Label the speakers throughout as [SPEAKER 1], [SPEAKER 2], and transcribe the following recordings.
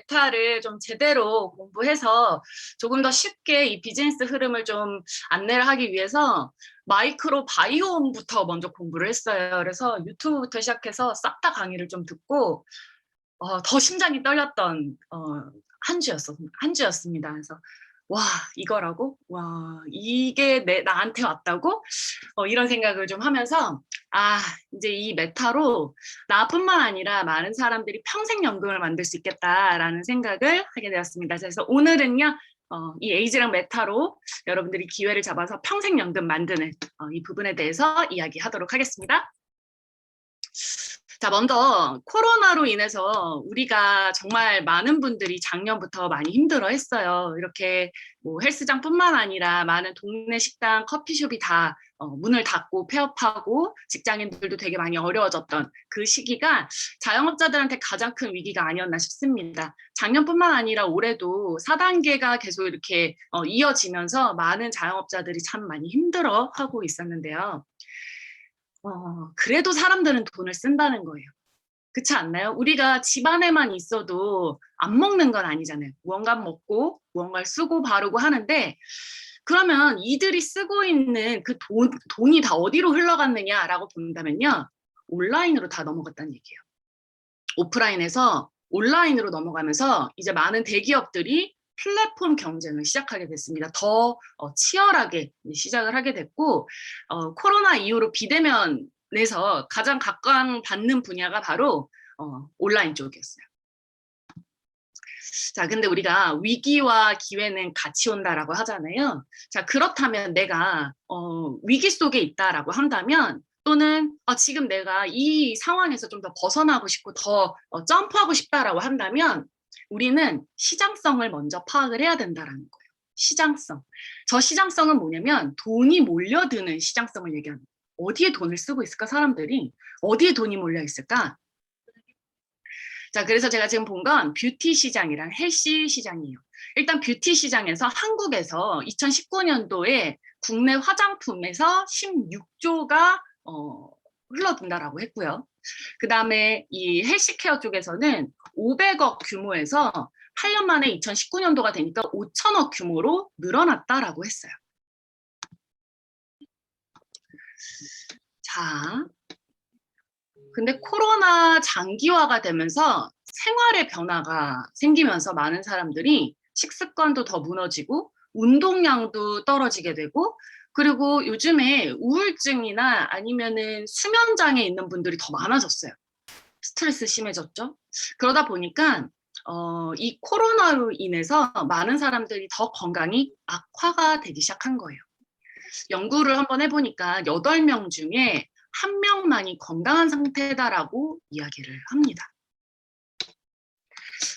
[SPEAKER 1] 메타를 좀 제대로 공부해서 조금 더 쉽게 이 비즈니스 흐름을 좀 안내를 하기 위해서 마이크로 바이옴부터 먼저 공부를 했어요. 그래서 유튜브부터 시작해서 싹 다 강의를 좀 듣고 더 심장이 떨렸던 한 주였습니다. 그래서 와, 이거라고? 와, 이게 나한테 왔다고? 이런 생각을 좀 하면서 이제 이 메타로 나뿐만 아니라 많은 사람들이 평생 연금을 만들 수 있겠다라는 생각을 하게 되었습니다. 그래서 오늘은요, 이 에이지랑 메타로 여러분들이 기회를 잡아서 평생 연금 만드는 이 부분에 대해서 이야기하도록 하겠습니다. 자, 먼저 코로나로 인해서 우리가 정말 많은 분들이 작년부터 많이 힘들어했어요. 이렇게 뭐 헬스장뿐만 아니라 많은 동네 식당, 커피숍이 다 문을 닫고 폐업하고 직장인들도 되게 많이 어려워졌던 그 시기가 자영업자들한테 가장 큰 위기가 아니었나 싶습니다. 작년뿐만 아니라 올해도 4단계가 계속 이렇게 이어지면서 많은 자영업자들이 참 많이 힘들어하고 있었는데요. 그래도 사람들은 돈을 쓴다는 거예요. 그렇지 않나요? 우리가 집 안에만 있어도 안 먹는 건 아니잖아요. 무언가 먹고 무언가를 쓰고 바르고 하는데 그러면 이들이 쓰고 있는 그 돈이 다 어디로 흘러갔느냐라고 본다면요. 온라인으로 다 넘어갔다는 얘기예요. 오프라인에서 온라인으로 넘어가면서 이제 많은 대기업들이 플랫폼 경쟁을 시작하게 됐습니다. 더 치열하게 시작을 하게 됐고 코로나 이후로 비대면에서 가장 각광받는 분야가 바로 온라인 쪽이었어요. 자, 근데 우리가 위기와 기회는 같이 온다라고 하잖아요. 자, 그렇다면 내가 위기 속에 있다라고 한다면 또는 지금 내가 이 상황에서 좀 더 벗어나고 싶고 더 점프하고 싶다라고 한다면 우리는 시장성을 먼저 파악을 해야 된다라는 거예요. 시장성. 저 시장성은 뭐냐면 돈이 몰려드는 시장성을 얘기합니다. 어디에 돈을 쓰고 있을까, 사람들이? 어디에 돈이 몰려 있을까? 자, 그래서 제가 지금 본 건 뷰티 시장이랑 헬시 시장이에요. 일단 뷰티 시장에서 한국에서 2019년도에 국내 화장품에서 16조가 흘러든다라고 했고요. 그 다음에 이 헬스케어 쪽에서는 500억 규모에서 8년 만에 2019년도가 되니까 5천억 규모로 늘어났다라고 했어요. 자, 근데 코로나 장기화가 되면서 생활의 변화가 생기면서 많은 사람들이 식습관도 더 무너지고 운동량도 떨어지게 되고 그리고 요즘에 우울증이나 아니면은 수면장애 있는 분들이 더 많아졌어요. 스트레스 심해졌죠. 그러다 보니까 이 코로나로 인해서 많은 사람들이 더 건강이 악화가 되기 시작한 거예요. 연구를 한번 해보니까 8명 중에 1명만이 건강한 상태다라고 이야기를 합니다.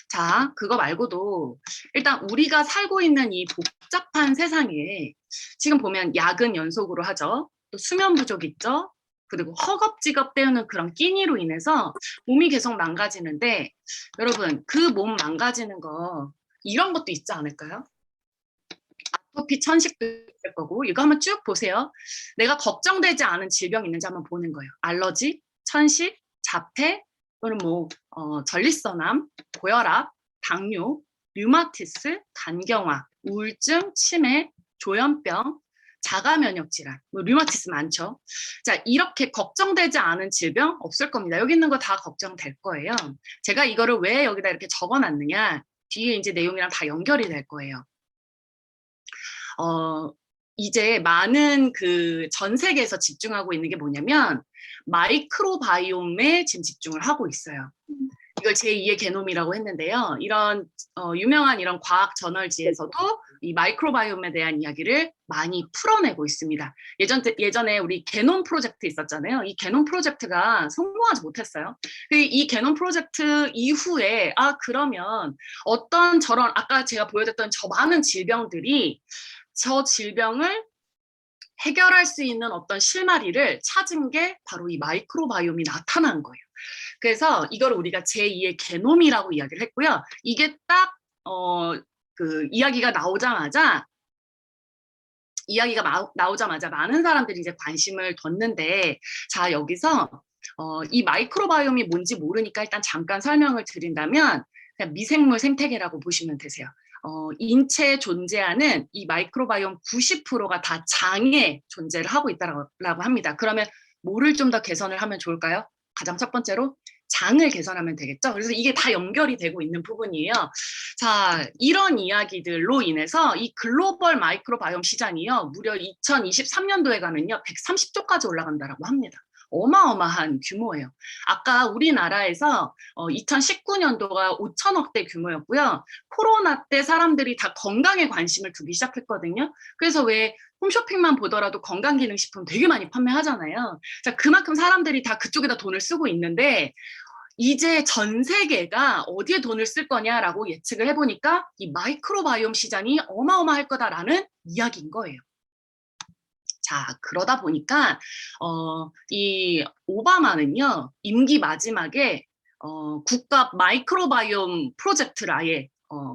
[SPEAKER 1] 자, 그거 말고도 일단 우리가 살고 있는 이 복잡한 세상에 지금 보면 야근 연속으로 하죠. 또 수면 부족 있죠. 그리고 허겁지겁 때우는 그런 끼니로 인해서 몸이 계속 망가지는데 여러분 그 몸 망가지는 거 이런 것도 있지 않을까요? 아토피 천식도 있을 거고 이거 한번 쭉 보세요. 내가 걱정되지 않은 질병 있는지 한번 보는 거예요. 알러지, 천식, 자폐 또는 뭐 전립선암, 고혈압, 당뇨, 류마티스, 간경화, 우울증, 치매, 조현병, 자가 면역 질환, 뭐 류마티스 많죠. 자, 이렇게 걱정되지 않은 질병 없을 겁니다. 여기 있는 거 다 걱정될 거예요. 제가 이거를 왜 여기다 이렇게 적어놨느냐, 뒤에 이제 내용이랑 다 연결이 될 거예요. 이제 많은 그 전 세계에서 집중하고 있는 게 뭐냐면 마이크로바이옴에 지금 집중을 하고 있어요. 이걸 제2의 게놈이라고 했는데요. 이런 유명한 이런 과학 저널지에서도 이 마이크로바이옴에 대한 이야기를 많이 풀어내고 있습니다. 예전에 우리 게놈 프로젝트 있었잖아요. 이 게놈 프로젝트가 성공하지 못했어요. 이 게놈 프로젝트 이후에 그러면 어떤 저런 아까 제가 보여줬던 저 많은 질병들이 저 질병을 해결할 수 있는 어떤 실마리를 찾은 게 바로 이 마이크로바이옴이 나타난 거예요. 그래서 이걸 우리가 제2의 게놈이라고 이야기를 했고요. 이게 딱 그 이야기가 나오자마자 많은 사람들이 이제 관심을 뒀는데 자 여기서 이 마이크로바이옴이 뭔지 모르니까 일단 잠깐 설명을 드린다면 그냥 미생물 생태계라고 보시면 되세요. 인체에 존재하는 이 마이크로바이옴 90%가 다 장에 존재를 하고 있다라고 합니다. 그러면 뭐를 좀 더 개선을 하면 좋을까요? 가장 첫 번째로 장을 개선하면 되겠죠. 그래서 이게 다 연결이 되고 있는 부분이에요. 자, 이런 이야기들로 인해서 이 글로벌 마이크로바이옴 시장이요, 무려 2023년도에 가면요 130조까지 올라간다라고 합니다. 어마어마한 규모예요. 아까 우리나라에서 2019년도가 5천억대 규모였고요. 코로나 때 사람들이 다 건강에 관심을 두기 시작했거든요. 그래서 왜 홈쇼핑만 보더라도 건강기능식품 되게 많이 판매하잖아요. 자, 그만큼 사람들이 다 그쪽에다 돈을 쓰고 있는데 이제 전 세계가 어디에 돈을 쓸 거냐라고 예측을 해보니까 이 마이크로바이옴 시장이 어마어마할 거다라는 이야기인 거예요. 자, 그러다 보니까 이 오바마는요, 임기 마지막에 국가 마이크로바이옴 프로젝트를 아예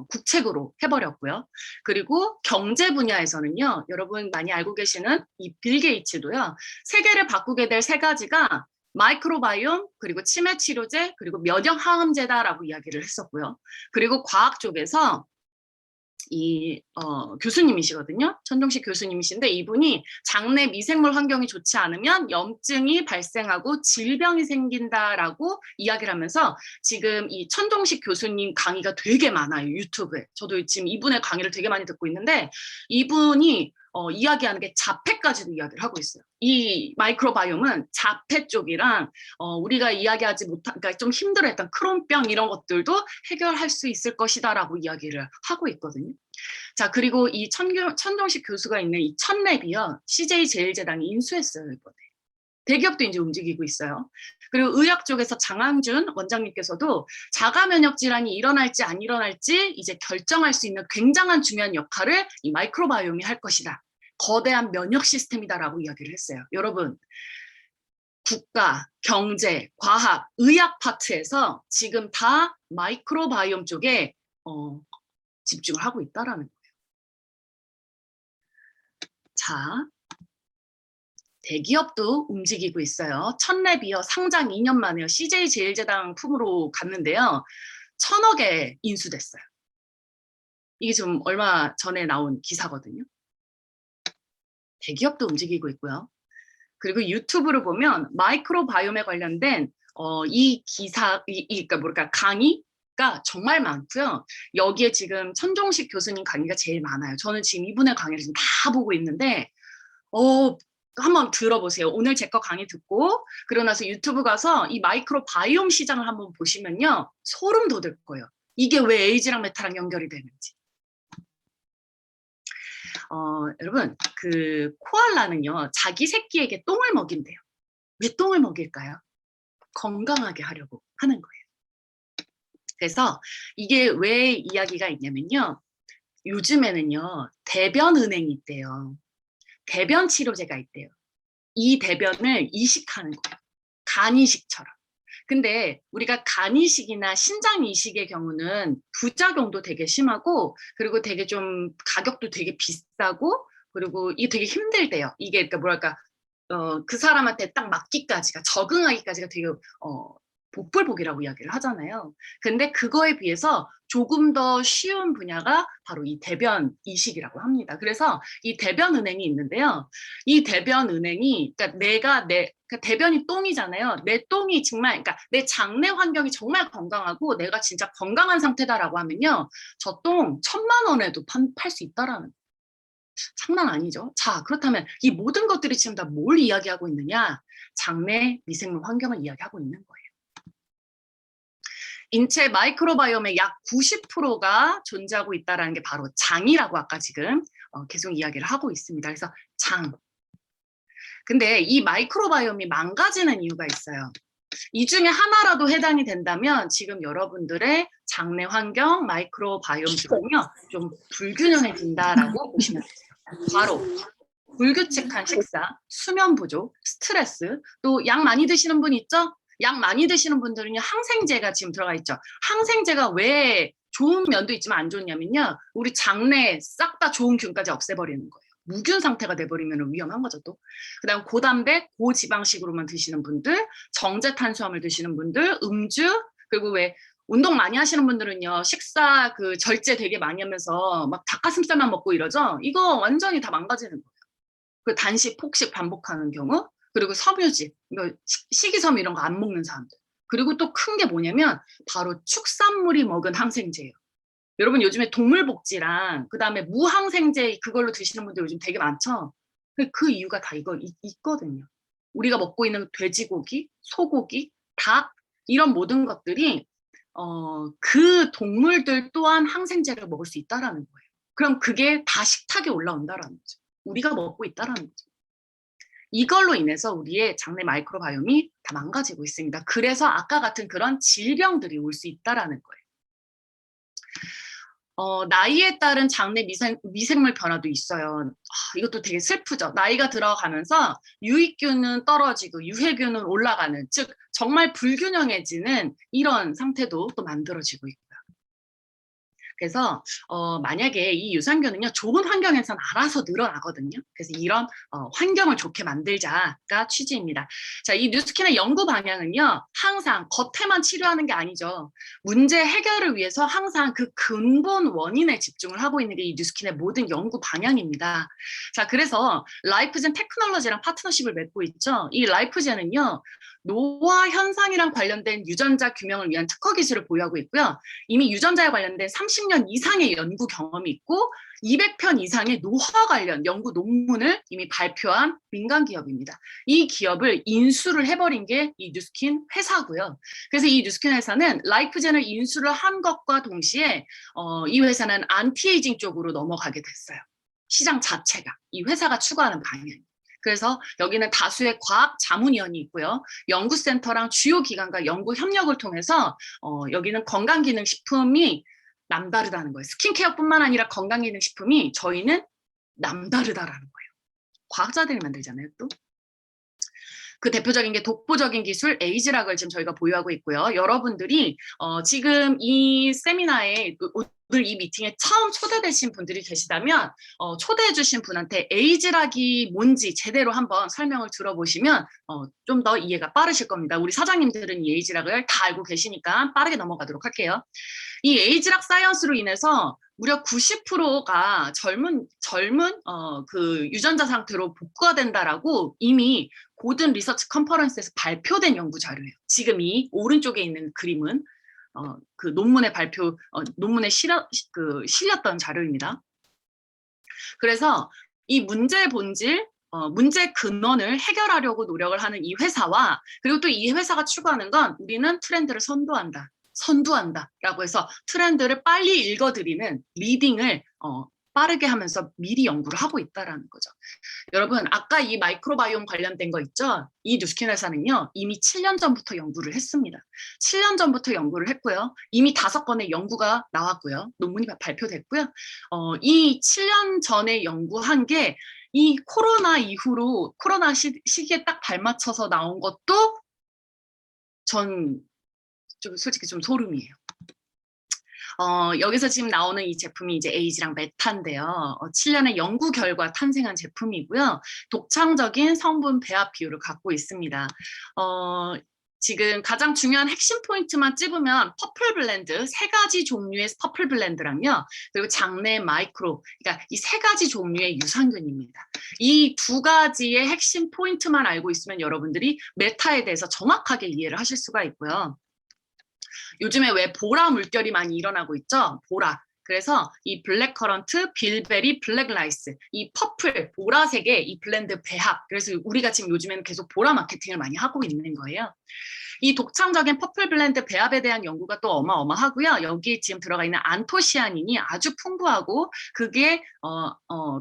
[SPEAKER 1] 국책으로 해버렸고요. 그리고 경제 분야에서는요, 여러분 많이 알고 계시는 이 빌 게이츠도요, 세계를 바꾸게 될 세 가지가 마이크로바이옴, 그리고 치매 치료제, 그리고 면역 항암제다라고 이야기를 했었고요. 그리고 과학 쪽에서 교수님이시거든요. 천종식 교수님이신데 이분이 장내 미생물 환경이 좋지 않으면 염증이 발생하고 질병이 생긴다라고 이야기를 하면서 지금 이 천종식 교수님 강의가 되게 많아요. 유튜브에. 저도 지금 이분의 강의를 되게 많이 듣고 있는데 이분이 이야기하는 게 자폐까지도 이야기를 하고 있어요. 이 마이크로바이옴은 자폐 쪽이랑 우리가 이야기하지 못한, 그러니까 좀 힘들어했던 크론병 이런 것들도 해결할 수 있을 것이다라고 이야기를 하고 있거든요. 자, 그리고 이 천종식 교수가 있는 이 천랩이요, CJ 제일제당이 인수했어요, 이번에. 대기업도 이제 움직이고 있어요. 그리고 의학 쪽에서 장항준 원장님께서도 자가 면역 질환이 일어날지 안 일어날지 이제 결정할 수 있는 굉장한 중요한 역할을 이 마이크로바이옴이 할 것이다. 거대한 면역 시스템이다라고 이야기를 했어요. 여러분, 국가, 경제, 과학, 의학 파트에서 지금 다 마이크로바이옴 쪽에 집중을 하고 있다라는 거예요. 자, 대기업도 움직이고 있어요. 천랩이요, 상장 2년 만에요. CJ 제일제당 품으로 갔는데요. 1,000억에 인수됐어요. 이게 좀 얼마 전에 나온 기사거든요. 대기업도 움직이고 있고요. 그리고 유튜브를 보면 마이크로바이옴에 관련된 이 기사, 그러니까 뭐랄까 강의가 정말 많고요. 여기에 지금 천종식 교수님 강의가 제일 많아요. 저는 지금 이분의 강의를 지금 다 보고 있는데 한번 들어보세요. 오늘 제 거 강의 듣고 그러고 나서 유튜브 가서 이 마이크로바이옴 시장을 한번 보시면요. 소름 돋을 거예요. 이게 왜 에이즈랑 메타랑 연결이 되는지. 여러분, 그 코알라는요, 자기 새끼에게 똥을 먹인대요. 왜 똥을 먹일까요? 건강하게 하려고 하는 거예요. 그래서 이게 왜 이야기가 있냐면요. 요즘에는요, 대변 은행이 있대요. 대변 치료제가 있대요. 이 대변을 이식하는 거예요. 간 이식처럼. 근데 우리가 간 이식이나 신장 이식의 경우는 부작용도 되게 심하고 그리고 되게 좀 가격도 되게 비싸고 그리고 이게 되게 힘들대요. 이게 그러니까 뭐랄까 그 사람한테 딱 맞기까지가 적응하기까지가 되게 복불복이라고 이야기를 하잖아요. 근데 그거에 비해서 조금 더 쉬운 분야가 바로 이 대변 이식이라고 합니다. 그래서 이 대변 은행이 있는데요. 이 대변 은행이 그러니까 그러니까 대변이 똥이잖아요. 내 똥이 정말 그러니까 내 장내 환경이 정말 건강하고 내가 진짜 건강한 상태다라고 하면요. 저 똥 1,000만 원에도 팔 수 있다라는 장난 아니죠. 자, 그렇다면 이 모든 것들이 지금 다 뭘 이야기하고 있느냐? 장내 미생물 환경을 이야기하고 있는 거예요. 인체 마이크로바이옴의 약 90%가 존재하고 있다는 게 바로 장이라고 아까 지금 계속 이야기를 하고 있습니다. 그래서 장. 근데 이 마이크로바이옴이 망가지는 이유가 있어요. 이 중에 하나라도 해당이 된다면 지금 여러분들의 장내 환경, 마이크로바이옴 쪽은요, 좀 불균형해진다라고 보시면 돼요. 바로 불규칙한 식사, 수면 부족, 스트레스, 또 약 많이 드시는 분 있죠? 약 많이 드시는 분들은요, 항생제가 지금 들어가 있죠. 항생제가 왜 좋은 면도 있지만 안 좋냐면요, 우리 장내에 싹 다 좋은 균까지 없애버리는 거예요. 무균 상태가 돼버리면 위험한 거죠, 또. 그 다음 고단백, 고지방식으로만 드시는 분들, 정제 탄수화물 드시는 분들, 음주, 그리고 왜 운동 많이 하시는 분들은요, 식사 그 절제 되게 많이 하면서 막 닭가슴살만 먹고 이러죠? 이거 완전히 다 망가지는 거예요. 그 단식, 폭식 반복하는 경우, 그리고 섬유질, 이거 식이섬유 이런 거 안 먹는 사람들. 그리고 또 큰 게 뭐냐면 바로 축산물이 먹은 항생제예요. 여러분 요즘에 동물복지랑 그다음에 무항생제 그걸로 드시는 분들 요즘 되게 많죠? 그 이유가 다 이거 있거든요. 우리가 먹고 있는 돼지고기, 소고기, 닭 이런 모든 것들이 그 동물들 또한 항생제를 먹을 수 있다라는 거예요. 그럼 그게 다 식탁에 올라온다라는 거죠. 우리가 먹고 있다라는 거죠. 이걸로 인해서 우리의 장내 마이크로바이옴이 다 망가지고 있습니다. 그래서 아까 같은 그런 질병들이 올 수 있다라는 거예요. 나이에 따른 장내 미생물 변화도 있어요. 이것도 되게 슬프죠. 나이가 들어가면서 유익균은 떨어지고 유해균은 올라가는, 즉 정말 불균형해지는 이런 상태도 또 만들어지고 있고요. 그래서 만약에 이 유산균은요, 좋은 환경에선 알아서 늘어나거든요. 그래서 이런 환경을 좋게 만들자가 취지입니다. 자, 이 뉴스킨의 연구 방향은요, 항상 겉에만 치료하는 게 아니죠. 문제 해결을 위해서 항상 그 근본 원인에 집중을 하고 있는 게 이 뉴스킨의 모든 연구 방향입니다. 자, 그래서 라이프젠 테크놀로지랑 파트너십을 맺고 있죠. 이 라이프젠은요, 노화 현상이랑 관련된 유전자 규명을 위한 특허 기술을 보유하고 있고요. 이미 유전자에 관련된 30년 이상의 연구 경험이 있고 200편 이상의 노화 관련 연구 논문을 이미 발표한 민간 기업입니다. 이 기업을 인수를 해버린 게 이 뉴스킨 회사고요. 그래서 이 뉴스킨 회사는 라이프젠을 인수를 한 것과 동시에 이 회사는 안티에이징 쪽으로 넘어가게 됐어요. 시장 자체가 이 회사가 추구하는 방향. 그래서 여기는 다수의 과학 자문위원이 있고요. 연구센터랑 주요 기관과 연구 협력을 통해서 여기는 건강기능식품이 남다르다는 거예요. 스킨케어뿐만 아니라 건강기능식품이 저희는 남다르다라는 거예요. 과학자들이 만들잖아요, 또. 그 대표적인 게 독보적인 기술 에이즈락을 지금 저희가 보유하고 있고요. 여러분들이 지금 이 세미나에 오늘 이 미팅에 처음 초대되신 분들이 계시다면 초대해 주신 분한테 에이즈락이 뭔지 제대로 한번 설명을 들어보시면 좀 더 이해가 빠르실 겁니다. 우리 사장님들은 이 에이즈락을 다 알고 계시니까 빠르게 넘어가도록 할게요. 이 에이즈락 사이언스로 인해서 무려 90%가 젊은 그 유전자 상태로 복구가 된다라고 이미 고든 리서치 컨퍼런스에서 발표된 연구 자료예요. 지금 이 오른쪽에 있는 그림은 그 논문에 논문에 실렸던 자료입니다. 그래서 이 문제의 본질, 문제 근원을 해결하려고 노력을 하는 이 회사와, 그리고 또 이 회사가 추구하는 건 우리는 트렌드를 선두한다라고 해서 트렌드를 빨리 읽어드리는 리딩을 빠르게 하면서 미리 연구를 하고 있다라는 거죠. 여러분, 아까 이 마이크로바이옴 관련된 거 있죠? 이 뉴스킨 회사는요, 이미 7년 전부터 연구를 했습니다. 7년 전부터 연구를 했고요. 이미 5건의 연구가 나왔고요. 논문이 발표됐고요. 이 7년 전에 연구한 게 이 코로나 이후로 코로나 시기에 딱 발맞춰서 나온 것도 전 솔직히 좀 소름이에요. 여기서 지금 나오는 이 제품이 이제 에이지랑 메타인데요. 7년의 연구 결과 탄생한 제품이고요. 독창적인 성분 배합 비율을 갖고 있습니다. 지금 가장 중요한 핵심 포인트만 찝으면 퍼플 블렌드, 3가지 종류의 퍼플 블렌드랑요. 그리고 장내 마이크로, 그러니까 이 3가지 종류의 유산균입니다. 이 2가지의 핵심 포인트만 알고 있으면 여러분들이 메타에 대해서 정확하게 이해를 하실 수가 있고요. 요즘에 왜 보라 물결이 많이 일어나고 있죠? 보라. 그래서 이 블랙커런트, 빌베리, 블랙라이스, 이 퍼플, 보라색의 이 블렌드 배합. 그래서 우리가 지금 요즘에는 계속 보라 마케팅을 많이 하고 있는 거예요. 이 독창적인 퍼플 블렌드 배합에 대한 연구가 또 어마어마하고요. 여기에 지금 들어가 있는 안토시아닌이 아주 풍부하고 그게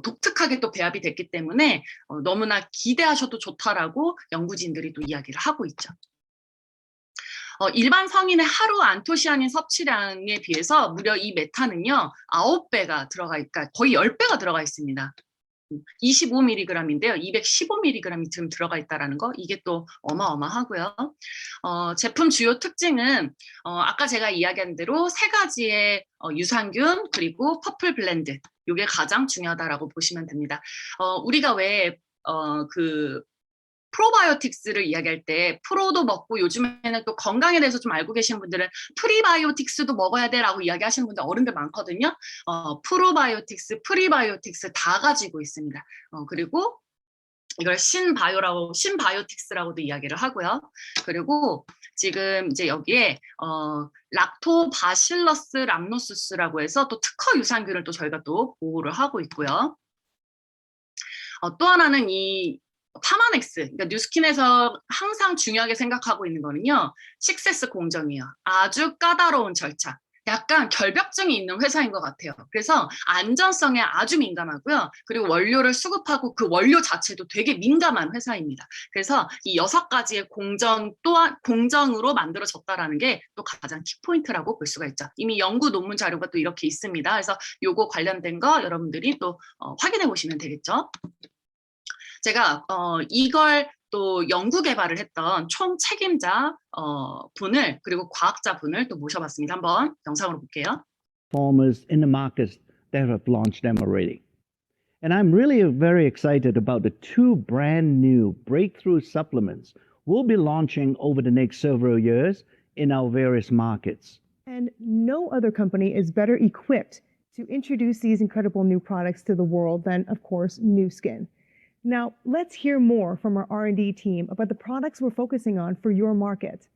[SPEAKER 1] 독특하게 또 배합이 됐기 때문에 너무나 기대하셔도 좋다라고 연구진들이 또 이야기를 하고 있죠. 일반 성인의 하루 안토시아닌 섭취량에 비해서 무려 이 메타는요 9배가 그러니까 거의 10배가 들어가 있습니다. 25mg인데요. 215mg이 지금 들어가 있다는 거, 이게 또 어마어마하고요. 제품 주요 특징은 아까 제가 이야기한 대로 3가지의 유산균 그리고 퍼플 블렌드, 이게 가장 중요하다라고 보시면 됩니다. 우리가 왜 그 프로바이오틱스를 이야기할 때 프로도 먹고 요즘에는 또 건강에 대해서 좀 알고 계신 분들은 프리바이오틱스도 먹어야 돼라고 이야기하시는 분들 어른들 많거든요. 프로바이오틱스, 프리바이오틱스 다 가지고 있습니다. 그리고 이걸 신바이오틱스라고도 이야기를 하고요. 그리고 지금 이제 여기에 락토바실러스 람노수스라고 해서 또 특허 유산균을 또 저희가 또 보호를 하고 있고요. 또 하나는 이 파마넥스, 그러니까 뉴스킨에서 항상 중요하게 생각하고 있는 거는요, 식세스 공정이에요. 아주 까다로운 절차. 약간 결벽증이 있는 회사인 것 같아요. 그래서 안전성에 아주 민감하고요. 그리고 원료를 수급하고 그 원료 자체도 되게 민감한 회사입니다. 그래서 이 6가지의 공정 또한 공정으로 만들어졌다라는 게 또 가장 키포인트라고 볼 수가 있죠. 이미 연구 논문 자료가 또 이렇게 있습니다. 그래서 요거 관련된 거 여러분들이 또 확인해 보시면 되겠죠. 제가 이걸 또 연구 개발을 했던 총 책임자 분을 그리고 과학자 분을 또 모셔봤습니다. 한번 영상으로 볼게요.
[SPEAKER 2] Farmers in the markets that have launched them already. And I'm really very excited about the 2 brand new breakthrough supplements we'll be launching over the next several years in our various markets.
[SPEAKER 3] And no other company is better equipped to introduce these incredible new products to the world than, of course, Nu Skin. Now, let's hear more from our R&D team about the products we're focusing on for your market.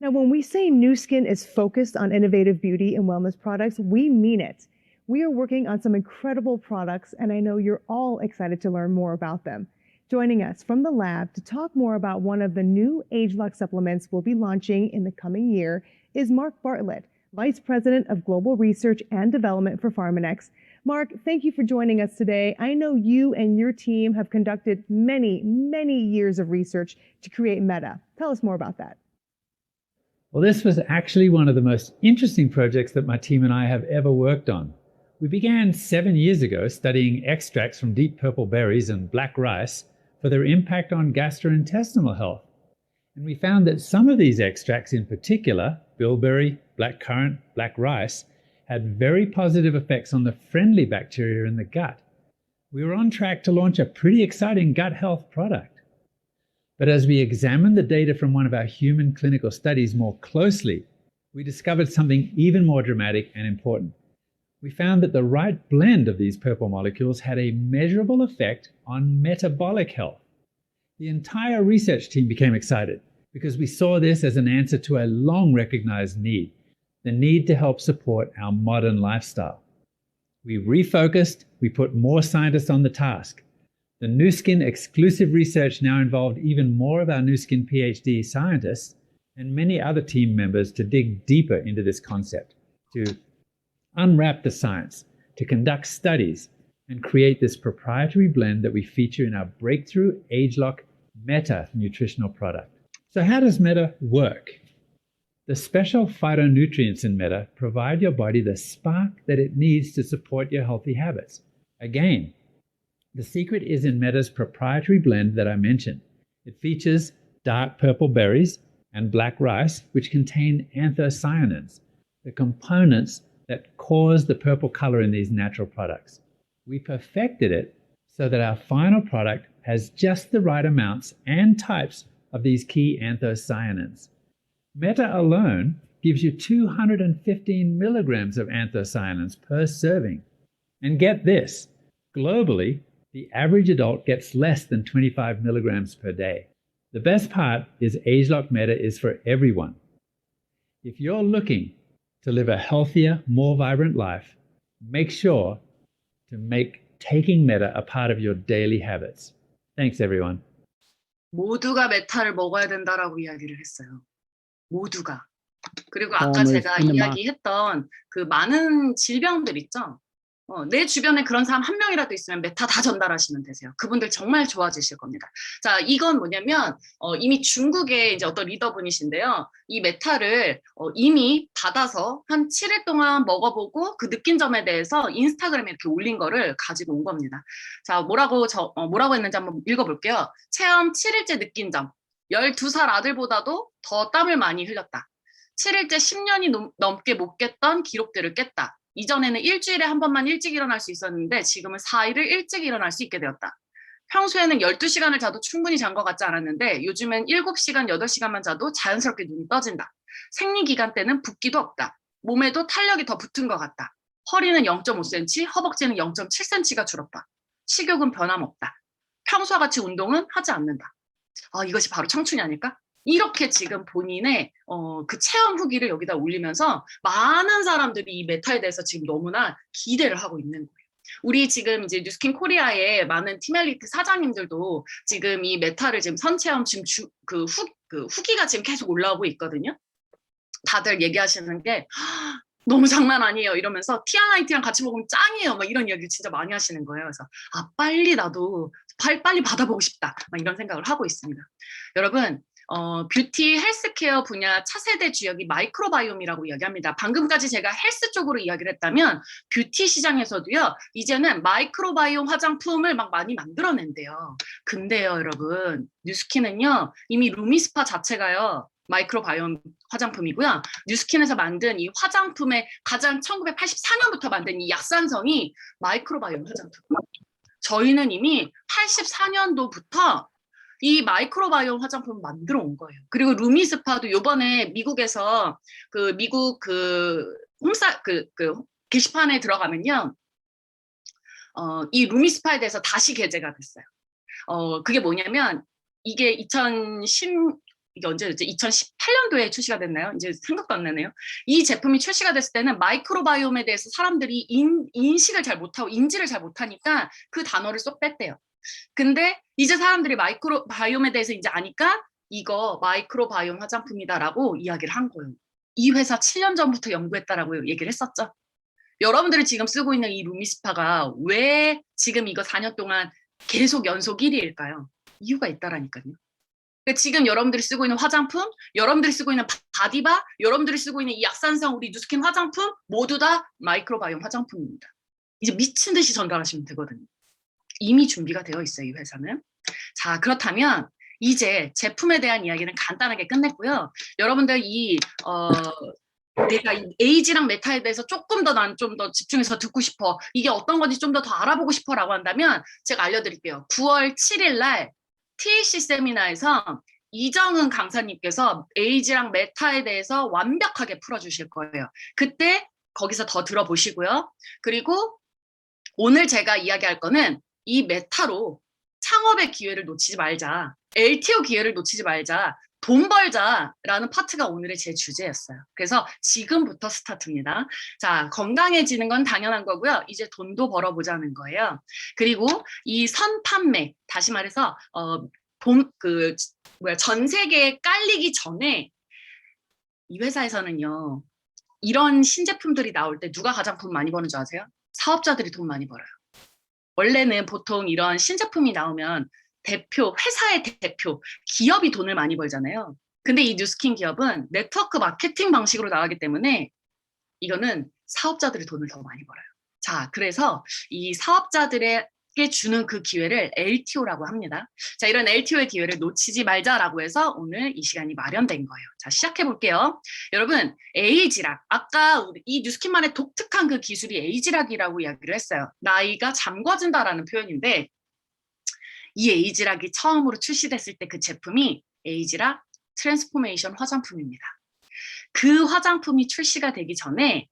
[SPEAKER 3] Now, when we say Nu Skin is focused on innovative beauty and wellness products, we mean it. We are working on some incredible products, and I know you're all excited to learn more about them. Joining us from the lab to talk more about one of the new ageLOC supplements we'll be launching in the coming year is Mark Bartlett, Vice President of Global Research and Development for Pharmanex. Mark, thank you for joining us today. I know you and your team have conducted many, many years of research to create Meta. Tell us more about that.
[SPEAKER 4] Well, this was actually one of the most interesting projects that my team and I have ever worked on. We began 7 years ago studying extracts from deep purple berries and black rice for their impact on gastrointestinal health. And we found that some of these extracts in particular, bilberry, blackcurrant, black rice, had very positive effects on the friendly bacteria in the gut. We were on track to launch a pretty exciting gut health product. But as we examined the data from one of our human clinical studies more closely, we discovered something even more dramatic and important. We found that the right blend of these purple molecules had a measurable effect on metabolic health. The entire research team became excited because we saw this as an answer to a long recognized need, the need to help support our modern lifestyle. We refocused, we put more scientists on the task. The Nu Skin exclusive research now involved even more of our Nu Skin PhD scientists and many other team members to dig deeper into this concept, to unwrap the science, to conduct studies, and create this proprietary blend that we feature in our breakthrough ageLOC Meta nutritional product. So how does Meta work? The special phytonutrients in Meta provide your body the spark that it needs to support your healthy habits. Again, the secret is in Meta's proprietary blend that I mentioned. It features dark purple berries and black rice, which contain anthocyanins, the components that cause the purple color in these natural products. We perfected it so that our final product has just the right amounts and types of these key anthocyanins. Meta alone gives you 215 milligrams of anthocyanins per serving. And get this, globally, the average adult gets less than 25 milligrams per day. The best part is ageLOC Meta is for everyone. If you're looking to live a healthier, more vibrant life, make sure to make taking Meta a part of your daily habits. Thanks, everyone.
[SPEAKER 1] 모두가 메타를 먹어야 된다라고 이야기를 했어요. 모두가. 그리고 아까 제가 이야기했던 그 많은 질병들 있죠? 내 주변에 그런 사람 한 명이라도 있으면 메타 다 전달하시면 되세요. 그분들 정말 좋아지실 겁니다. 자, 이건 뭐냐면 이미 중국의 이제 어떤 리더분이신데요. 이 메타를 이미 받아서 한 7일 동안 먹어보고 그 느낀 점에 대해서 인스타그램에 이렇게 올린 거를 가지고 온 겁니다. 자, 뭐라고 했는지 한번 읽어볼게요. 체험 7일째 느낀 점. 12살 아들보다도 더 땀을 많이 흘렸다. 7일째 10년이 넘게 못 깼던 기록들을 깼다. 이전에는 일주일에 한 번만 일찍 일어날 수 있었는데 지금은 4일을 일찍 일어날 수 있게 되었다. 평소에는 12시간을 자도 충분히 잔 것 같지 않았는데 요즘엔 7시간, 8시간만 자도 자연스럽게 눈이 떠진다. 생리기간 때는 붓기도 없다. 몸에도 탄력이 더 붙은 것 같다. 허리는 0.5cm, 허벅지는 0.7cm가 줄었다. 식욕은 변함없다. 평소와 같이 운동은 하지 않는다. 이것이 바로 청춘이 아닐까? 이렇게 지금 본인의 그 체험 후기를 여기다 올리면서 많은 사람들이 이 메타에 대해서 지금 너무나 기대를 하고 있는 거예요. 우리 지금 이제 뉴스킨 코리아의 많은 티멜리트 사장님들도 지금 이 메타를 지금 선체험 지금 후기가 지금 계속 올라오고 있거든요. 다들 얘기하시는 게 너무 장난 아니에요 이러면서 TRIT랑 같이 먹으면 짱이에요 막 이런 이야기 진짜 많이 하시는 거예요. 그래서 빨리 나도 빨리 받아보고 싶다 막 이런 생각을 하고 있습니다. 여러분 뷰티 헬스케어 분야 차세대 주역이 마이크로바이옴이라고 이야기합니다. 방금까지 제가 헬스 쪽으로 이야기를 했다면 뷰티 시장에서도요 이제는 마이크로바이옴 화장품을 막 많이 만들어낸대요. 근데요 여러분 뉴스킨은요 이미 루미스파 자체가요 마이크로바이옴 화장품이고요. 뉴스킨에서 만든 이 화장품의 가장 1984년부터 만든 이 약산성이 마이크로바이옴 화장품. 저희는 이미 84년도부터 이 마이크로바이옴 화장품을 만들어 온 거예요. 그리고 루미스파도 요번에 미국에서 미국 게시판에 들어가면요. 이 루미스파에 대해서 다시 게재가 됐어요. 그게 뭐냐면 이게 이게 언제였지? 2018년도에 출시가 됐나요? 이제 생각도 안 나네요. 이 제품이 출시가 됐을 때는 마이크로바이옴에 대해서 사람들이 인식을 잘 못하고 인지를 잘 못하니까 그 단어를 쏙 뺐대요. 근데 이제 사람들이 마이크로바이옴에 대해서 이제 아니까 이거 마이크로바이옴 화장품이다라고 이야기를 한 거예요. 이 회사 7년 전부터 연구했다라고 얘기를 했었죠. 여러분들이 지금 쓰고 있는 이 루미스파가 왜 지금 이거 4년 동안 계속 연속 1위일까요? 이유가 있다라니까요. 지금 여러분들이 쓰고 있는 화장품, 여러분들이 쓰고 있는 바디바, 여러분들이 쓰고 있는 이 약산성 우리 뉴스킨 화장품 모두 다 마이크로바이옴 화장품입니다. 이제 미친 듯이 전달하시면 되거든요. 이미 준비가 되어 있어요, 이 회사는. 자, 그렇다면 이제 제품에 대한 이야기는 간단하게 끝냈고요. 여러분들 내가 이 에이지랑 메타에 대해서 조금 더 난 좀 더 집중해서 듣고 싶어. 이게 어떤 건지 좀 더 알아보고 싶어라고 한다면 제가 알려드릴게요. 9월 7일 날 TAC 세미나에서 이정은 강사님께서 에이지랑 메타에 대해서 완벽하게 풀어주실 거예요. 그때 거기서 더 들어보시고요. 그리고 오늘 제가 이야기할 거는 이 메타로 창업의 기회를 놓치지 말자. LTO 기회를 놓치지 말자. 돈 벌자라는 파트가 오늘의 제 주제였어요. 그래서 지금부터 스타트입니다. 자, 건강해지는 건 당연한 거고요. 이제 돈도 벌어보자는 거예요. 그리고 이 선판매, 다시 말해서 전 세계에 깔리기 전에 이 회사에서는요. 이런 신제품들이 나올 때 누가 가장 돈 많이 버는 줄 아세요? 사업자들이 돈 많이 벌어요. 원래는 보통 이런 신제품이 나오면 회사의 대표, 기업이 돈을 많이 벌잖아요. 근데 이 뉴스킨 기업은 네트워크 마케팅 방식으로 나가기 때문에 이거는 사업자들이 돈을 더 많이 벌어요. 자, 그래서 이 사업자들에게 주는 그 기회를 LTO라고 합니다. 자, 이런 LTO의 기회를 놓치지 말자라고 해서 오늘 이 시간이 마련된 거예요. 자, 시작해 볼게요. 여러분, 에이지락. 아까 이 뉴스킨만의 독특한 그 기술이 에이지락이라고 이야기를 했어요. 나이가 잠궈진다라는 표현인데 이 에이지락이 처음으로 출시됐을 때 그 제품이 에이지락 트랜스포메이션 화장품입니다. 그 화장품이 출시가 되기 전에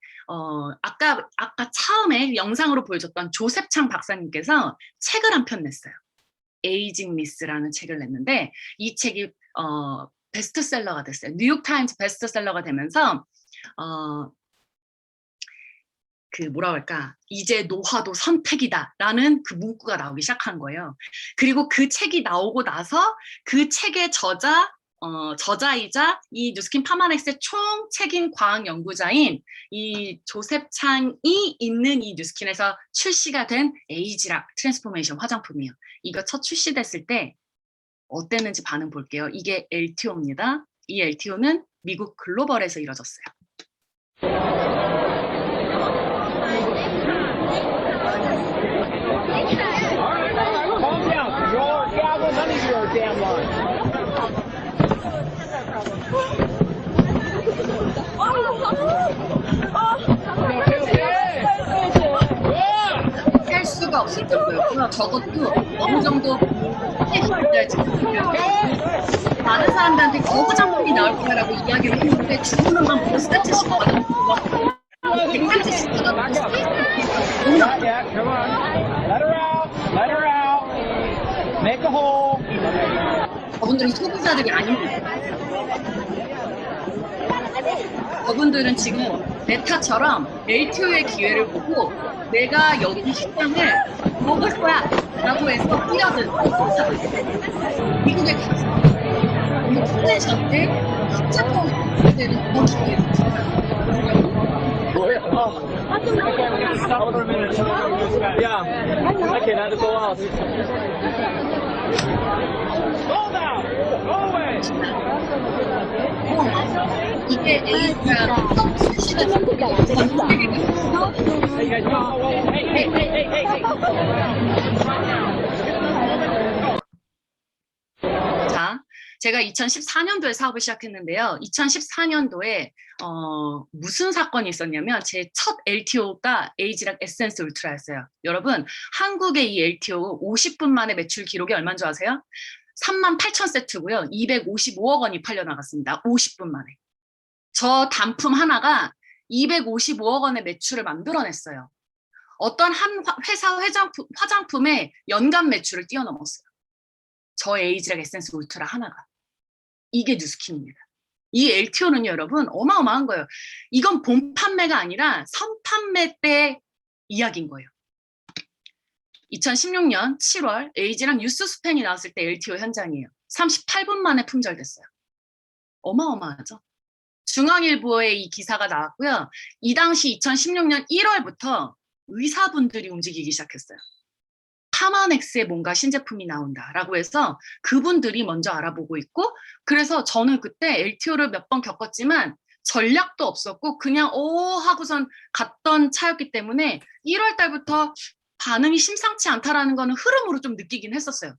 [SPEAKER 1] 아까 처음에 영상으로 보여줬던 조셉창 박사님께서 책을 한 편 냈어요. 에이징 미스라는 책을 냈는데 이 책이 베스트셀러가 됐어요. 뉴욕타임즈 베스트셀러가 되면서 이제 노화도 선택이다라는 그 문구가 나오기 시작한 거예요. 그리고 그 책이 나오고 나서 그 책의 저자이자 이 뉴스킨 파마넥스의 총 책임 과학 연구자인 이 조셉 창이 있는 이 뉴스킨에서 출시가 된 에이지락 트랜스포메이션 화장품이에요. 이거 첫 출시됐을 때 어땠는지 반응 볼게요. 이게 LTO입니다. 이 LTO는 미국 글로벌에서 이뤄졌어요. 할 수가 수가 없을 정도였고요. 저것도 어느 정도 많은 사람들한테 거부작품이 나올 거라고 이야기를 했는데 주문은 막 무슨 세트씩 받아놓고 100세트씩 받아놓고 너무
[SPEAKER 5] Not yet. Come on. Let her out. Let her out. Make a hole.
[SPEAKER 1] 저분들은 소비자들이 아닙니다. 저분들은 지금 메타처럼 LTO의 기회를 보고 내가 여기 시장을 먹을 거야 라고 해서 뛰어든 미국에 가서 인플레이션 때 합작하고 그때는 더 기회를 줍니다.
[SPEAKER 5] Okay, we gotta stop for a minute. Yeah. Okay, now to go out. Go now. Go away.
[SPEAKER 1] 이게 A가 출시가 전 세계가
[SPEAKER 5] Hey guys, go away. Hey.
[SPEAKER 1] 자, 제가 2014년도에 사업을 시작했는데요. 2014년도에 무슨 사건이 있었냐면 제 첫 LTO가 에이지락 에센스 울트라였어요. 여러분, 한국의 이 LTO 50분 만에 매출 기록이 얼마인 줄 아세요? 38,000세트고요. 255억 원이 팔려나갔습니다. 50분 만에. 저 단품 하나가 255억 원의 매출을 만들어냈어요. 어떤 한 회사 화장품의 연간 매출을 뛰어넘었어요. 저 에이지락 에센스 울트라 하나가. 이게 뉴스킨입니다. 이 LTO는요, 여러분, 어마어마한 거예요. 이건 본 판매가 아니라 선판매 때 이야기인 거예요. 2016년 7월 에이지랑 뉴스 스팬이 나왔을 때 LTO 현장이에요. 38분 만에 품절됐어요. 어마어마하죠. 중앙일보에 이 기사가 나왔고요. 이 당시 2016년 1월부터 의사분들이 움직이기 시작했어요. 파마넥스에 뭔가 신제품이 나온다라고 해서 그분들이 먼저 알아보고 있고, 그래서 저는 그때 LTO를 몇 번 겪었지만 전략도 없었고 그냥 하고선 갔던 차였기 때문에 1월 달부터 반응이 심상치 않다라는 거는 흐름으로 좀 느끼긴 했었어요.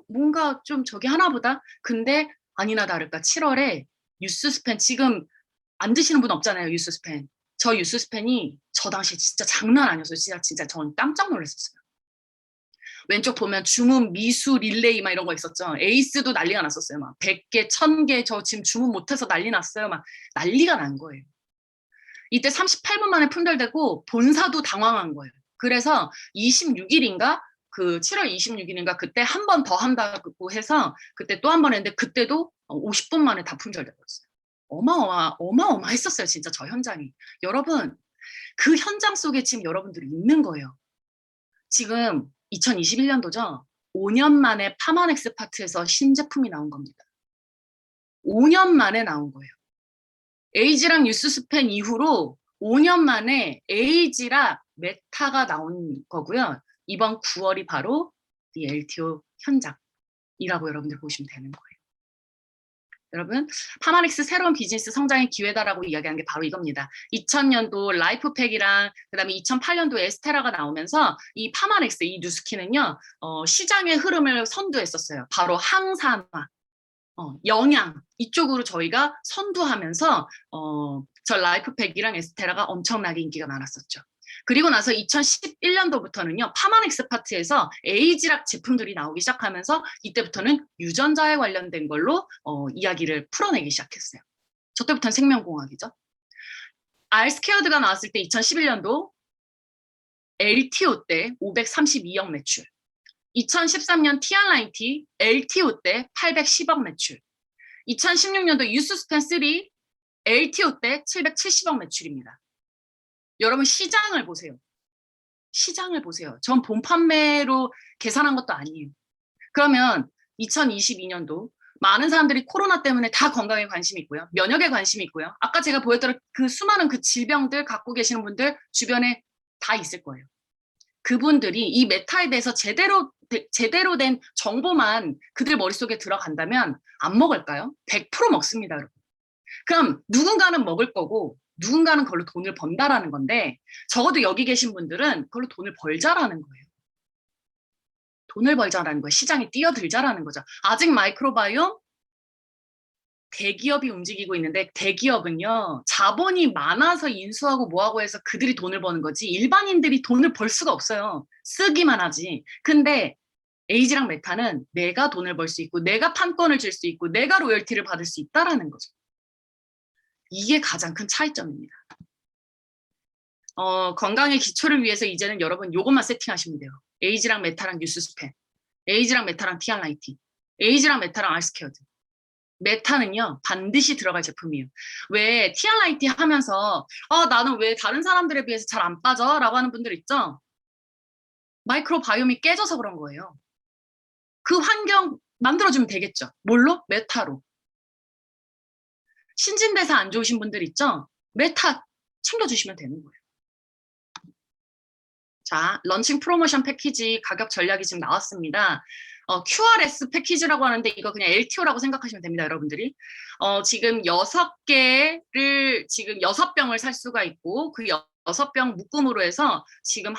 [SPEAKER 1] 뭔가 좀 저기 하나보다. 근데 아니나 다를까 7월에 뉴스스팬, 지금 안 드시는 분 없잖아요. 뉴스스팬. 저 뉴스스팬이 저 당시에 진짜 장난 아니었어요. 진짜 저는 깜짝 놀랐었어요. 왼쪽 보면 주문, 미수, 릴레이 막 이런 거 있었죠. 에이스도 난리가 났었어요. 막 100개, 1000개 저 지금 주문 못해서 난리 났어요. 막 난리가 난 거예요. 이때 38분 만에 품절되고 본사도 당황한 거예요. 그래서 26일인가? 그 7월 26일인가 그때 한 번 더 한다고 해서 그때 또 한 번 했는데 그때도 50분 만에 다 품절되었어요. 어마어마했었어요. 진짜 저 현장이. 여러분, 그 현장 속에 지금 여러분들이 있는 거예요. 지금 2021년도죠. 5년 만에 파마넥스 파트에서 신제품이 나온 겁니다. 5년 만에 나온 거예요. 에이지랑 뉴스스팬 이후로 5년 만에 에이지랑 메타가 나온 거고요. 이번 9월이 바로 이 LTO 현장이라고 여러분들 보시면 되는 거예요. 여러분, 파마넥스 새로운 비즈니스 성장의 기회다라고 이야기하는 게 바로 이겁니다. 2000년도 라이프팩이랑 그다음에 2008년도 에스테라가 나오면서 이 파마넥스, 이 뉴스킨은요, 시장의 흐름을 선두했었어요. 바로 항산화, 영양 이쪽으로 저희가 선두하면서 저 라이프팩이랑 에스테라가 엄청나게 인기가 많았었죠. 그리고 나서 2011년도부터는요, 파마넥스 파트에서 에이지락 제품들이 나오기 시작하면서 이때부터는 유전자에 관련된 걸로 이야기를 풀어내기 시작했어요. 저 때부터는 생명공학이죠. R스퀘어드가 나왔을 때 2011년도 LTO 때 532억 매출, 2013년 TR90 LTO 때 810억 매출, 2016년도 유스스팬 3 LTO 때 770억 매출입니다. 여러분, 시장을 보세요. 시장을 보세요. 전 본 판매로 계산한 것도 아니에요. 그러면 2022년도 많은 사람들이 코로나 때문에 다 건강에 관심이 있고요. 면역에 관심이 있고요. 아까 제가 보였던 그 수많은 그 질병들 갖고 계시는 분들 주변에 다 있을 거예요. 그분들이 이 메타에 대해서 제대로 된 정보만 그들 머릿속에 들어간다면 안 먹을까요? 100% 먹습니다, 여러분. 그럼 누군가는 먹을 거고 누군가는 그걸로 돈을 번다라는 건데, 적어도 여기 계신 분들은 그걸로 돈을 벌자라는 거예요. 돈을 벌자라는 거예요. 시장에 뛰어들자라는 거죠. 아직 마이크로바이옴 대기업이 움직이고 있는데 대기업은요, 자본이 많아서 인수하고 뭐하고 해서 그들이 돈을 버는 거지 일반인들이 돈을 벌 수가 없어요. 쓰기만 하지. 근데 에이지랑 메타는 내가 돈을 벌 수 있고 내가 판권을 줄 수 있고 내가 로열티를 받을 수 있다라는 거죠. 이게 가장 큰 차이점입니다. 건강의 기초를 위해서 이제는 여러분 요것만 세팅하시면 돼요. 에이지랑 메타랑 뉴스스팬, 에이지랑 메타랑 TR라이팅, 에이지랑 메타랑 알스케어드. 메타는요 반드시 들어갈 제품이에요. 왜 TR라이팅 하면서 나는 왜 다른 사람들에 비해서 잘 안 빠져? 라고 하는 분들 있죠? 마이크로바이옴이 깨져서 그런 거예요. 그 환경 만들어주면 되겠죠. 뭘로? 메타로. 신진대사 안 좋으신 분들 있죠? 메타 챙겨주시면 되는 거예요. 자, 런칭 프로모션 패키지 가격 전략이 지금 나왔습니다. QRS 패키지라고 하는데 이거 그냥 LTO라고 생각하시면 됩니다, 여러분들이. 지금 6개를 지금 6병을 살 수가 있고 그 6병 묶음으로 해서 지금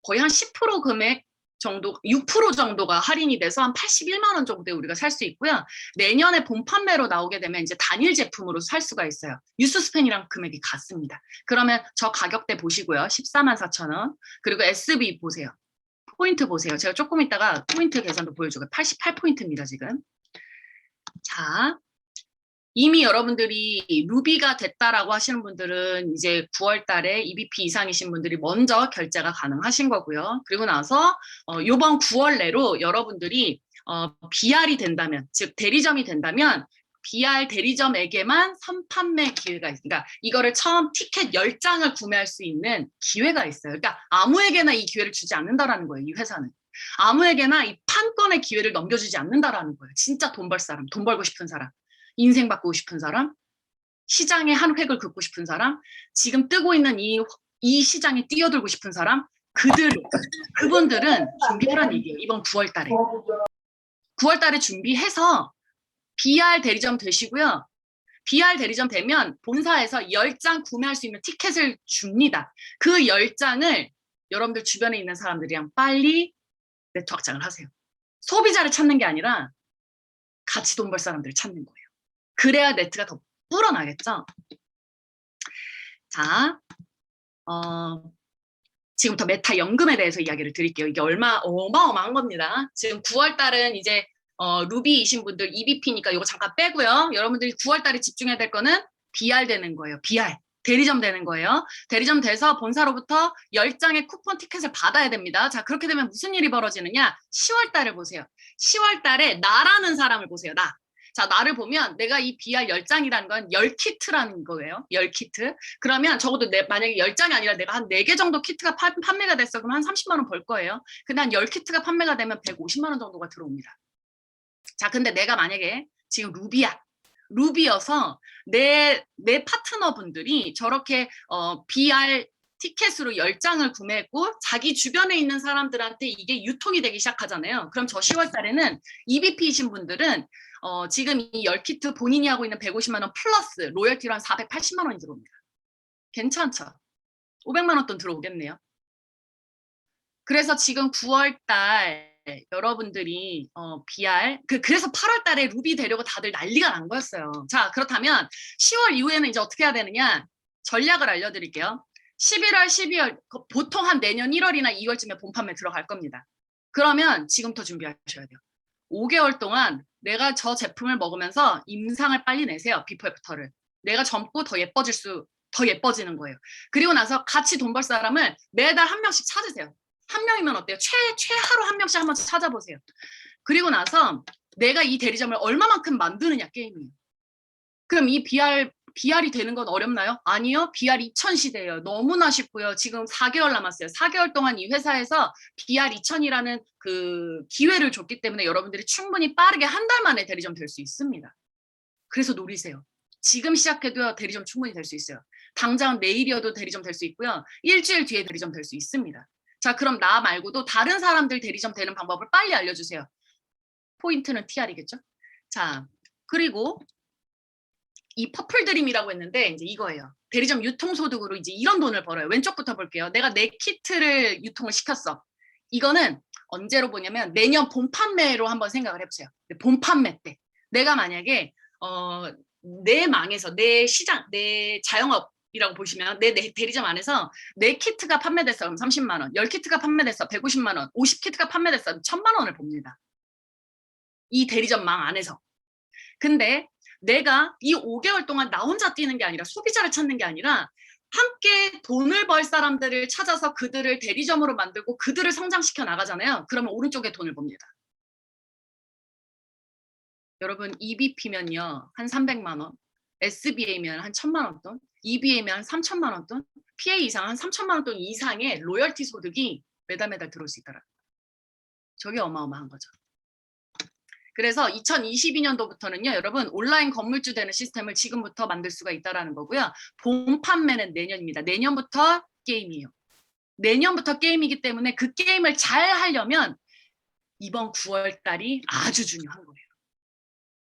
[SPEAKER 1] 거의 한 10% 금액 정도, 6% 정도가 할인이 돼서 한 81만 원 정도에 우리가 살 수 있고요. 내년에 본 판매로 나오게 되면 이제 단일 제품으로 살 수가 있어요. 뉴스스팬이랑 금액이 같습니다. 그러면 저 가격대 보시고요. 14만 4천 원. 그리고 SB 보세요. 포인트 보세요. 제가 조금 있다가 포인트 계산도 보여주고 88포인트입니다, 지금. 자, 이미 여러분들이 루비가 됐다라고 하시는 분들은 이제 9월 달에 EBP 이상이신 분들이 먼저 결제가 가능하신 거고요. 그리고 나서 이번 9월 내로 여러분들이 BR이 된다면, 즉 대리점이 된다면 BR 대리점에게만 선판매 기회가 있습니다. 그러니까 이거를 처음 티켓 10장을 구매할 수 있는 기회가 있어요. 그러니까 아무에게나 이 기회를 주지 않는다라는 거예요, 이 회사는. 아무에게나 이 판권의 기회를 넘겨주지 않는다라는 거예요. 진짜 돈 벌 사람, 돈 벌고 싶은 사람. 인생 바꾸고 싶은 사람, 시장에 한 획을 긋고 싶은 사람, 지금 뜨고 있는 이 시장에 뛰어들고 싶은 사람, 그분들은 준비하라는 얘기예요. 이번 9월 달에. 9월 달에 준비해서 BR 대리점 되시고요. BR 대리점 되면 본사에서 10장 구매할 수 있는 티켓을 줍니다. 그 10장을 여러분들 주변에 있는 사람들이랑 빨리 네트워크 확장을 하세요. 소비자를 찾는 게 아니라 같이 돈 벌 사람들을 찾는 거예요. 그래야 네트가 더 불어나겠죠. 자, 지금부터 메타 연금에 대해서 이야기를 드릴게요. 이게 어마어마한 겁니다. 지금 9월 달은 이제 루비이신 분들 EBP니까 이거 잠깐 빼고요. 여러분들이 9월 달에 집중해야 될 거는 BR 되는 거예요. BR. 대리점 되는 거예요. 대리점 돼서 본사로부터 10장의 쿠폰 티켓을 받아야 됩니다. 자, 그렇게 되면 무슨 일이 벌어지느냐? 10월 달을 보세요. 10월 달에 나라는 사람을 보세요. 나. 자, 나를 보면 내가 이 BR 10장이라는 건 10키트라는 거예요. 10키트. 그러면 적어도 만약에 10장이 아니라 내가 한 4개 정도 키트가 판매가 됐어. 그럼 한 30만 원 벌 거예요. 근데 한 10키트가 판매가 되면 150만 원 정도가 들어옵니다. 자, 근데 내가 만약에 지금 루비여서 내 파트너분들이 저렇게 BR 티켓으로 10장을 구매했고 자기 주변에 있는 사람들한테 이게 유통이 되기 시작하잖아요. 그럼 저 10월 달에는 EBP이신 분들은 지금 이 10키트 본인이 하고 있는 150만 원 플러스 로열티로 한 480만 원이 들어옵니다. 괜찮죠? 500만 원 돈 들어오겠네요. 그래서 지금 9월 달 여러분들이 BR 그래서 8월 달에 루비 되려고 다들 난리가 난 거였어요. 자, 그렇다면 10월 이후에는 이제 어떻게 해야 되느냐? 전략을 알려드릴게요. 11월, 12월 보통 한 내년 1월이나 2월쯤에 본판매 들어갈 겁니다. 그러면 지금부터 준비하셔야 돼요. 5개월 동안 내가 저 제품을 먹으면서 임상을 빨리 내세요. 비포 애프터를. 내가 젊고 더 예뻐지는 거예요. 그리고 나서 같이 돈 벌 사람을 매달 한 명씩 찾으세요. 한 명이면 어때요? 최하로 한 명씩 한번 찾아보세요. 그리고 나서 내가 이 대리점을 얼마만큼 만드느냐 게임이에요. 그럼 이 BR이 되는 건 어렵나요? 아니요. BR 2000 시대예요. 너무나 쉽고요. 지금 4개월 남았어요. 4개월 동안 이 회사에서 BR 2000이라는 그 기회를 줬기 때문에 여러분들이 충분히 빠르게 한 달 만에 대리점 될 수 있습니다. 그래서 노리세요. 지금 시작해도 대리점 충분히 될 수 있어요. 당장 내일이어도 대리점 될 수 있고요. 일주일 뒤에 대리점 될 수 있습니다. 자, 그럼 나 말고도 다른 사람들 대리점 되는 방법을 빨리 알려주세요. 포인트는 TR이겠죠? 자, 그리고 이 퍼플 드림이라고 했는데 이제 이거예요. 대리점 유통소득으로 이제 이런 돈을 벌어요. 왼쪽부터 볼게요. 내가 내 키트를 유통을 시켰어. 이거는 언제로 보냐면 내년 본 판매로 한번 생각을 해보세요. 본 판매 때. 내가 만약에 내 망에서 내 시장, 내 자영업이라고 보시면 내 대리점 안에서 내 키트가 판매됐어. 그럼 30만 원. 10키트가 판매됐어. 150만 원. 50키트가 판매됐어. 1000만 원을 봅니다. 이 대리점 망 안에서. 근데 내가 이 5개월 동안 나 혼자 뛰는 게 아니라 소비자를 찾는 게 아니라 함께 돈을 벌 사람들을 찾아서 그들을 대리점으로 만들고 그들을 성장시켜 나가잖아요. 그러면 오른쪽에 돈을 봅니다. 여러분 EBP면요 한 300만 원, SBA면 한 1000만 원 돈, EBA면 한 3000만 원 돈, PA 이상 한 3000만 원 돈 이상의 로열티 소득이 매달 들어올 수 있더라고요. 저게 어마어마한 거죠. 그래서 2022년도부터는요, 여러분 온라인 건물주 되는 시스템을 지금부터 만들 수가 있다라는 거고요. 본 판매는 내년입니다. 내년부터 게임이에요. 내년부터 게임이기 때문에 그 게임을 잘 하려면 이번 9월 달이 아주 중요한 거예요.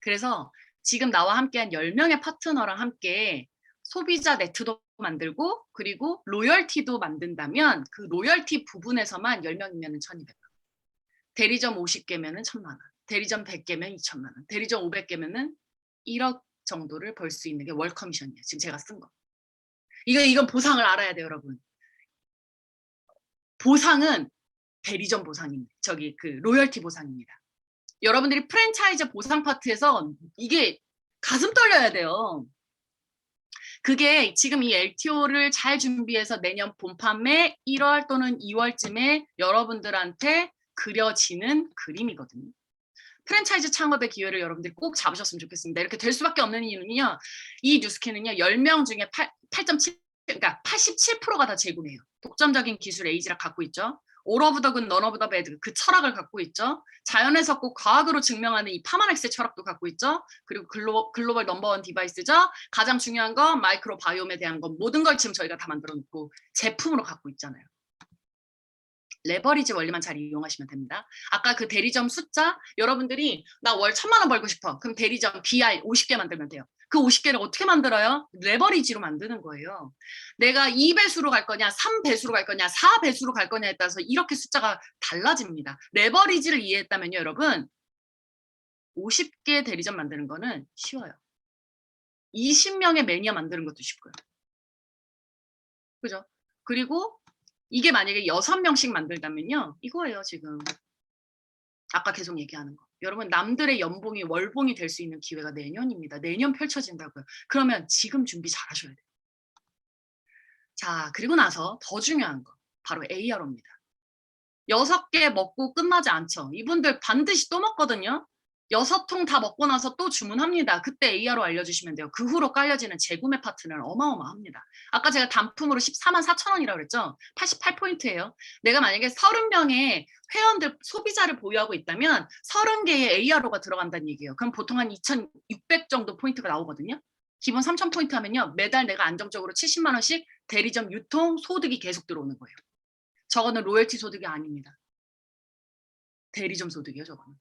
[SPEAKER 1] 그래서 지금 나와 함께한 10명의 파트너랑 함께 소비자 네트도 만들고 그리고 로열티도 만든다면 그 로열티 부분에서만 10명이면 1200만 원. 대리점 50개면 1000만 원. 대리점 100개면 2천만 원. 대리점 500개면 1억 정도를 벌 수 있는 게 월 커미션이에요. 지금 제가 쓴 거. 이건 보상을 알아야 돼요, 여러분. 보상은 대리점 보상입니다. 로열티 보상입니다. 여러분들이 프랜차이즈 보상 파트에서 이게 가슴 떨려야 돼요. 그게 지금 이 LTO를 잘 준비해서 내년 본 판매 1월 또는 2월쯤에 여러분들한테 그려지는 그림이거든요. 프랜차이즈 창업의 기회를 여러분들이 꼭 잡으셨으면 좋겠습니다. 이렇게 될 수밖에 없는 이유는요. 이 뉴스킨은요. 10명 중에 8.7, 그러니까 87%가 다 제공해요. 독점적인 기술 에이지를 갖고 있죠. All of the good, none of the bad 그 철학을 갖고 있죠. 자연에서 꼭 과학으로 증명하는 이 파마넥스의 철학도 갖고 있죠. 그리고 글로벌 넘버원 디바이스죠. 가장 중요한 건 마이크로 바이옴에 대한 건 모든 걸 지금 저희가 다 만들어 놓고 제품으로 갖고 있잖아요. 레버리지 원리만 잘 이용하시면 됩니다. 아까 그 대리점 숫자 여러분들이 나 월 1000만 원 벌고 싶어. 그럼 대리점 BR 50개 만들면 돼요. 그 50개를 어떻게 만들어요? 레버리지로 만드는 거예요. 내가 2배수로 갈 거냐 3배수로 갈 거냐 4배수로 갈 거냐에 따라서 이렇게 숫자가 달라집니다. 레버리지를 이해했다면요 여러분 50개 대리점 만드는 거는 쉬워요. 20명의 매니아 만드는 것도 쉽고요. 그죠? 그리고 이게 만약에 6명씩 만들다면요. 이거예요, 지금. 아까 계속 얘기하는 거. 여러분, 남들의 연봉이 월봉이 될 수 있는 기회가 내년입니다. 내년 펼쳐진다고요. 그러면 지금 준비 잘 하셔야 돼요. 자, 그리고 나서 더 중요한 거. 바로 ARO입니다. 6개 먹고 끝나지 않죠. 이분들 반드시 또 먹거든요. 6통 다 먹고 나서 또 주문합니다. 그때 ARO 알려주시면 돼요. 그 후로 깔려지는 재구매 파트는 어마어마합니다. 아까 제가 단품으로 14만 4천 원이라고 그랬죠. 88포인트예요. 내가 만약에 30명의 회원들, 소비자를 보유하고 있다면 30개의 ARO가 들어간다는 얘기예요. 그럼 보통 한 2,600 정도 포인트가 나오거든요. 기본 3,000포인트 하면요. 매달 내가 안정적으로 70만 원씩 대리점 유통 소득이 계속 들어오는 거예요. 저거는 로열티 소득이 아닙니다. 대리점 소득이에요, 저거는.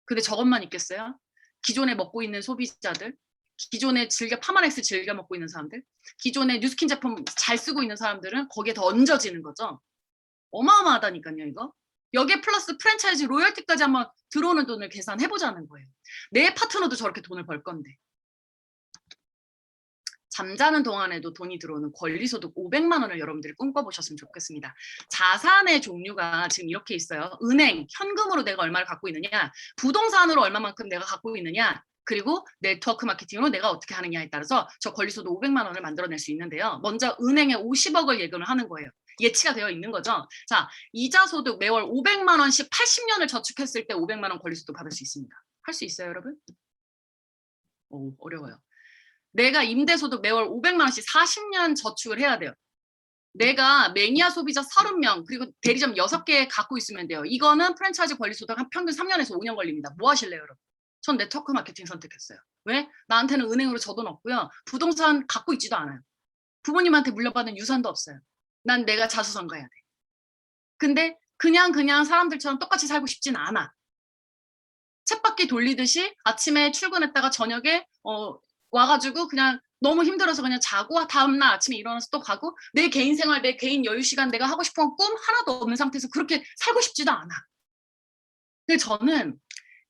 [SPEAKER 1] 근데 저것만 있겠어요? 기존에 먹고 있는 소비자들, 기존에 파마넥스 즐겨 먹고 있는 사람들, 기존에 뉴스킨 제품 잘 쓰고 있는 사람들은 거기에 더 얹어지는 거죠. 어마어마하다니까요, 이거. 여기에 플러스 프랜차이즈 로열티까지 한번 들어오는 돈을 계산해보자는 거예요. 내 파트너도 저렇게 돈을 벌 건데. 잠자는 동안에도 돈이 들어오는 권리소득 500만 원을 여러분들이 꿈꿔보셨으면 좋겠습니다. 자산의 종류가 지금 이렇게 있어요. 은행, 현금으로 내가 얼마를 갖고 있느냐, 부동산으로 얼마만큼 내가 갖고 있느냐, 그리고 네트워크 마케팅으로 내가 어떻게 하느냐에 따라서 저 권리소득 500만 원을 만들어낼 수 있는데요. 먼저 은행에 50억을 예금을 하는 거예요. 예치가 되어 있는 거죠. 자, 이자 소득 매월 500만 원씩 80년을 저축했을 때 500만 원 권리소득 받을 수 있습니다. 할 수 있어요, 여러분? 오, 어려워요. 내가 임대소득 매월 500만 원씩 40년 저축을 해야 돼요. 내가 매니아 소비자 30명 그리고 대리점 6개 갖고 있으면 돼요. 이거는 프랜차이즈 권리소득 한 평균 3년에서 5년 걸립니다. 뭐 하실래요, 여러분? 전 네트워크 마케팅 선택했어요. 왜? 나한테는 은행으로 저 돈 없고요. 부동산 갖고 있지도 않아요. 부모님한테 물려받은 유산도 없어요. 난 내가 자수성가해야 돼. 근데 그냥 사람들처럼 똑같이 살고 싶진 않아. 쳇바퀴 돌리듯이 아침에 출근했다가 저녁에 와가지고 그냥 너무 힘들어서 그냥 자고 다음날 아침에 일어나서 또 가고 내 개인 생활, 내 개인 여유 시간 내가 하고 싶은 꿈 하나도 없는 상태에서 그렇게 살고 싶지도 않아. 근데 저는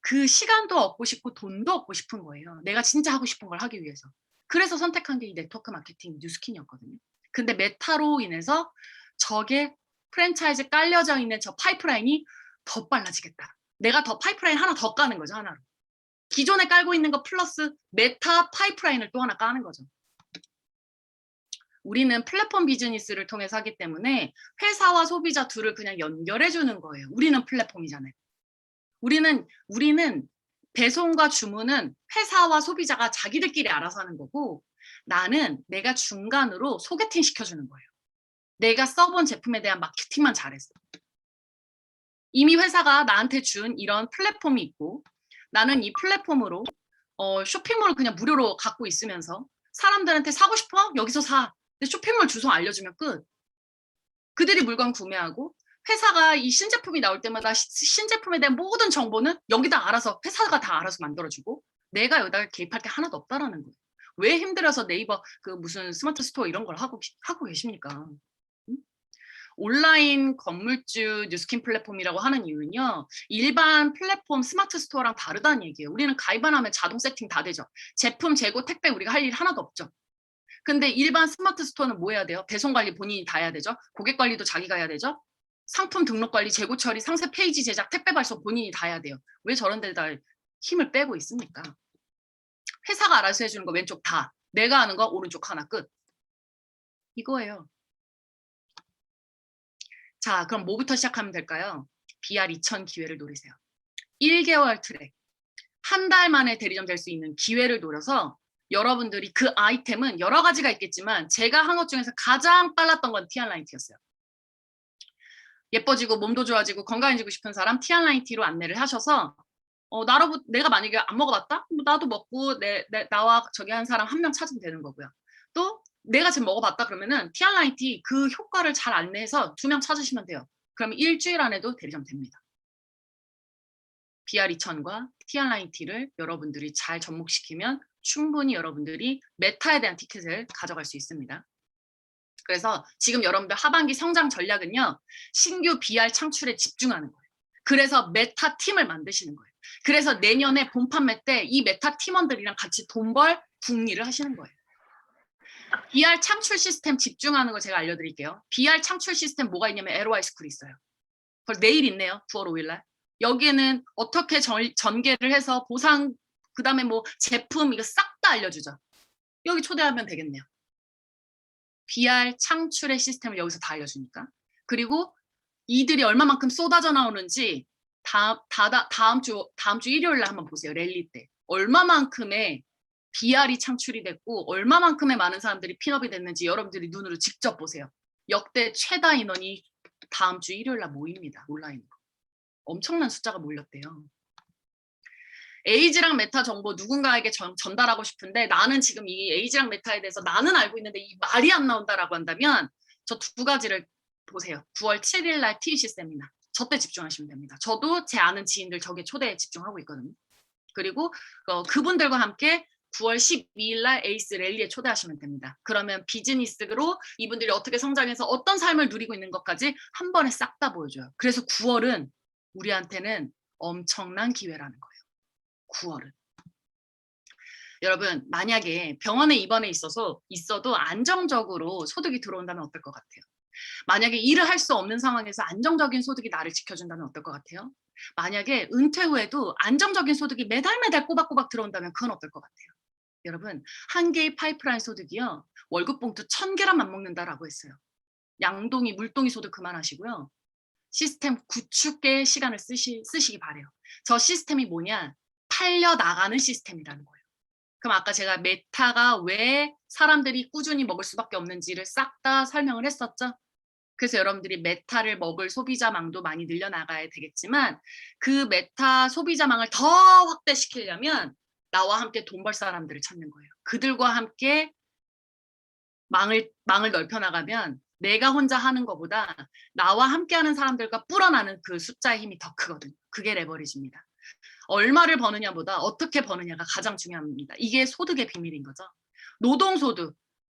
[SPEAKER 1] 그 시간도 얻고 싶고 돈도 얻고 싶은 거예요. 내가 진짜 하고 싶은 걸 하기 위해서. 그래서 선택한 게 이 네트워크 마케팅 뉴스킨이었거든요. 근데 메타로 인해서 저게 프랜차이즈 깔려져 있는 저 파이프라인이 더 빨라지겠다. 내가 더 파이프라인 하나 더 까는 거죠, 하나로. 기존에 깔고 있는 거 플러스 메타 파이프라인을 또 하나 까는 거죠. 우리는 플랫폼 비즈니스를 통해서 하기 때문에 회사와 소비자 둘을 그냥 연결해 주는 거예요. 우리는 플랫폼이잖아요. 우리는 배송과 주문은 회사와 소비자가 자기들끼리 알아서 하는 거고, 나는 내가 중간으로 소개팅 시켜주는 거예요. 내가 써본 제품에 대한 마케팅만 잘했어. 이미 회사가 나한테 준 이런 플랫폼이 있고, 나는 이 플랫폼으로 쇼핑몰을 그냥 무료로 갖고 있으면서 사람들한테 사고 싶어? 여기서 사. 근데 쇼핑몰 주소 알려주면 끝. 그들이 물건 구매하고, 회사가 이 신제품이 나올 때마다 신제품에 대한 모든 정보는 여기다 알아서 회사가 다 알아서 만들어주고, 내가 여기다가 개입할 게 하나도 없다라는 거예요. 왜 힘들어서 네이버 그 무슨 스마트 스토어 이런 걸 하고 계십니까? 응? 온라인 건물주 뉴스킨 플랫폼이라고 하는 이유는요, 일반 플랫폼 스마트 스토어랑 다르다는 얘기예요. 우리는 가입만 하면 자동 세팅 다 되죠. 제품 재고 택배 우리가 할 일 하나도 없죠. 근데 일반 스마트 스토어는 뭐 해야 돼요? 배송 관리 본인이 다 해야 되죠. 고객 관리도 자기가 해야 되죠. 상품 등록 관리, 재고 처리, 상세 페이지 제작, 택배 발송 본인이 다 해야 돼요. 왜 저런 데다 힘을 빼고 있습니까? 회사가 알아서 해주는 거 왼쪽 다, 내가 하는 거 오른쪽 하나 끝. 이거예요. 자, 그럼 뭐부터 시작하면 될까요? BR2000 기회를 노리세요. 1개월 트랙, 한 달 만에 대리점 될 수 있는 기회를 노려서 여러분들이 그 아이템은 여러 가지가 있겠지만 제가 한 것 중에서 가장 빨랐던 건 티안라인티였어요. 예뻐지고 몸도 좋아지고 건강해지고 싶은 사람 티안라인티로 안내를 하셔서 내가 만약에 안 먹어봤다? 나도 먹고 나와 저기 한 사람 한 명 찾으면 되는 거고요. 또 내가 지금 먹어봤다 그러면은 티안라인티 그 효과를 잘 안내해서 2명 찾으시면 돼요. 그러면 일주일 안에도 대리점 됩니다. BR2000과 티안라인티를 여러분들이 잘 접목시키면 충분히 여러분들이 메타에 대한 티켓을 가져갈 수 있습니다. 그래서 지금 여러분들 하반기 성장 전략은요, 신규 BR 창출에 집중하는 거예요. 그래서 메타 팀을 만드시는 거예요. 그래서 내년에 본 판매 때 이 메타 팀원들이랑 같이 돈벌 국리를 하시는 거예요. BR 창출 시스템 집중하는 거 제가 알려드릴게요. BR 창출 시스템 뭐가 있냐면 LOI 스쿨이 있어요. 그걸 내일 있네요. 9월 5일 날. 여기에는 어떻게 전개를 해서 보상, 그 다음에 뭐 제품 이거 싹 다 알려주죠. 여기 초대하면 되겠네요. BR 창출의 시스템을 여기서 다 알려주니까. 그리고 이들이 얼마만큼 쏟아져 나오는지 다음 주 일요일 날 한번 보세요. 랠리 때. 얼마만큼의 BR이 창출이 됐고 얼마만큼의 많은 사람들이 핀업이 됐는지 여러분들이 눈으로 직접 보세요. 역대 최다 인원이 다음 주 일요일 날 모입니다. 온라인으로. 엄청난 숫자가 몰렸대요. 에이지랑 메타 정보 누군가에게 전달하고 싶은데 나는 지금 이 에이지랑 메타에 대해서 나는 알고 있는데 이 말이 안 나온다라고 한다면 저 2가지를 보세요. 9월 7일 날 TEC 세미나. 저 때 집중하시면 됩니다. 저도 제 아는 지인들 저게 초대에 집중하고 있거든요. 그리고 그분들과 함께 9월 12일 날 에이스 랠리에 초대하시면 됩니다. 그러면 비즈니스로 이분들이 어떻게 성장해서 어떤 삶을 누리고 있는 것까지 한 번에 싹 다 보여줘요. 그래서 9월은 우리한테는 엄청난 기회라는 거예요. 9월은. 여러분, 만약에 병원에 입원해 있어도 안정적으로 소득이 들어온다면 어떨 것 같아요? 만약에 일을 할 수 없는 상황에서 안정적인 소득이 나를 지켜준다면 어떨 것 같아요? 만약에 은퇴 후에도 안정적인 소득이 매달 꼬박꼬박 들어온다면 그건 어떨 것 같아요? 여러분, 한 개의 파이프라인 소득이요, 월급 봉투 1000개란 맞먹는다라고 했어요. 양동이 물동이 소득 그만하시고요. 시스템 구축의 시간을 쓰시기 바래요. 저 시스템이 뭐냐? 팔려나가는 시스템이라는 거예요. 그럼 아까 제가 메타가 왜 사람들이 꾸준히 먹을 수밖에 없는지를 싹 다 설명을 했었죠. 그래서 여러분들이 메타를 먹을 소비자망도 많이 늘려나가야 되겠지만 그 메타 소비자망을 더 확대시키려면 나와 함께 돈 벌 사람들을 찾는 거예요. 그들과 함께 망을 넓혀나가면 내가 혼자 하는 것보다 나와 함께하는 사람들과 불어나는 그 숫자의 힘이 더 크거든요. 그게 레버리지입니다. 얼마를 버느냐보다 어떻게 버느냐가 가장 중요합니다. 이게 소득의 비밀인 거죠. 노동소득,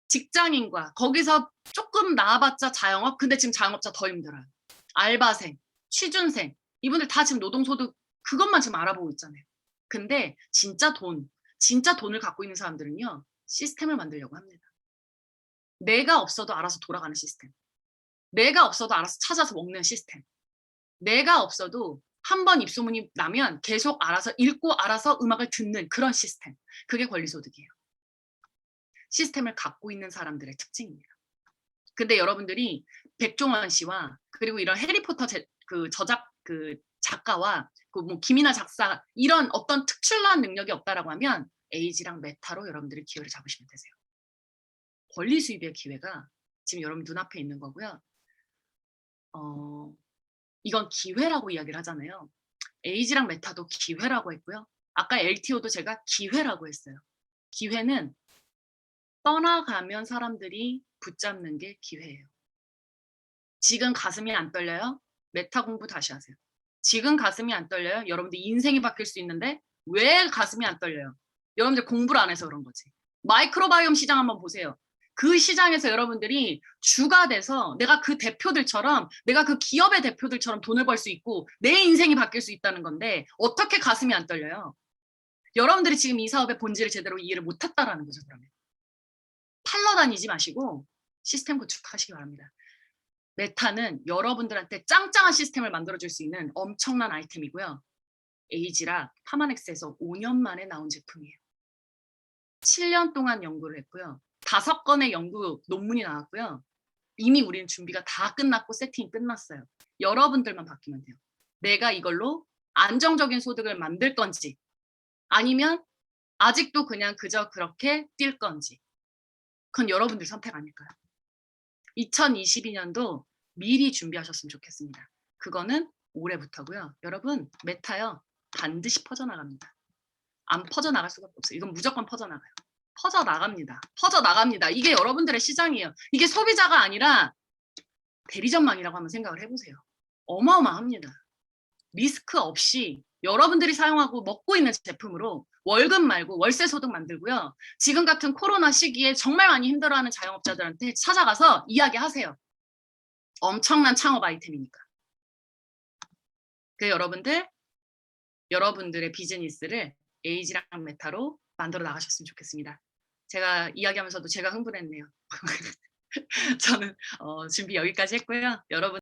[SPEAKER 1] 직장인과 거기서 조금 나아봤자 자영업, 근데 지금 자영업자 더 힘들어요. 알바생, 취준생, 이분들 다 지금 노동소득 그것만 지금 알아보고 있잖아요. 근데 진짜 돈을 갖고 있는 사람들은요, 시스템을 만들려고 합니다. 내가 없어도 알아서 돌아가는 시스템. 내가 없어도 알아서 찾아서 먹는 시스템. 내가 없어도 한 번 입소문이 나면 계속 알아서 읽고 알아서 음악을 듣는 그런 시스템. 그게 권리소득이에요. 시스템을 갖고 있는 사람들의 특징입니다. 근데 여러분들이 백종원 씨와 그리고 이런 해리포터 작가와 그 뭐 김이나 작사 이런 어떤 특출난 능력이 없다라고 하면 에이지랑 메타로 여러분들이 기회를 잡으시면 되세요. 권리 수입의 기회가 지금 여러분 눈앞에 있는 거고요. 이건 기회라고 이야기를 하잖아요. 에이지랑 메타도 기회라고 했고요. 아까 LTO도 제가 기회라고 했어요. 기회는 떠나가면 사람들이 붙잡는 게 기회예요. 지금 가슴이 안 떨려요? 메타 공부 다시 하세요. 지금 가슴이 안 떨려요? 여러분들 인생이 바뀔 수 있는데 왜 가슴이 안 떨려요? 여러분들 공부를 안 해서 그런 거지. 마이크로바이옴 시장 한번 보세요. 그 시장에서 여러분들이 주가 돼서 내가 그 대표들처럼 내가 그 기업의 대표들처럼 돈을 벌 수 있고 내 인생이 바뀔 수 있다는 건데 어떻게 가슴이 안 떨려요? 여러분들이 지금 이 사업의 본질을 제대로 이해를 못했다라는 거죠. 그러면 팔러 다니지 마시고 시스템 구축하시기 바랍니다. 메타는 여러분들한테 짱짱한 시스템을 만들어줄 수 있는 엄청난 아이템이고요. 에이지라 파마넥스에서 5년 만에 나온 제품이에요. 7년 동안 연구를 했고요. 5건의 연구 논문이 나왔고요. 이미 우리는 준비가 다 끝났고 세팅이 끝났어요. 여러분들만 바뀌면 돼요. 내가 이걸로 안정적인 소득을 만들 건지 아니면 아직도 그냥 그저 그렇게 뛸 건지 그건 여러분들 선택 아닐까요? 2022년도 미리 준비하셨으면 좋겠습니다. 그거는 올해부터고요. 여러분 메타요 반드시 퍼져나갑니다. 안 퍼져나갈 수가 없어요. 이건 무조건 퍼져나가요. 퍼져나갑니다. 이게 여러분들의 시장이에요. 이게 소비자가 아니라 대리점망이라고 한번 생각을 해보세요. 어마어마합니다. 리스크 없이 여러분들이 사용하고 먹고 있는 제품으로 월급 말고 월세 소득 만들고요. 지금 같은 코로나 시기에 정말 많이 힘들어하는 자영업자들한테 찾아가서 이야기하세요. 엄청난 창업 아이템이니까. 그 여러분들의 비즈니스를 에이지랑 메타로 만들어 나가셨으면 좋겠습니다. 제가 이야기하면서도 제가 흥분했네요. 저는 준비 여기까지 했고요. 여러분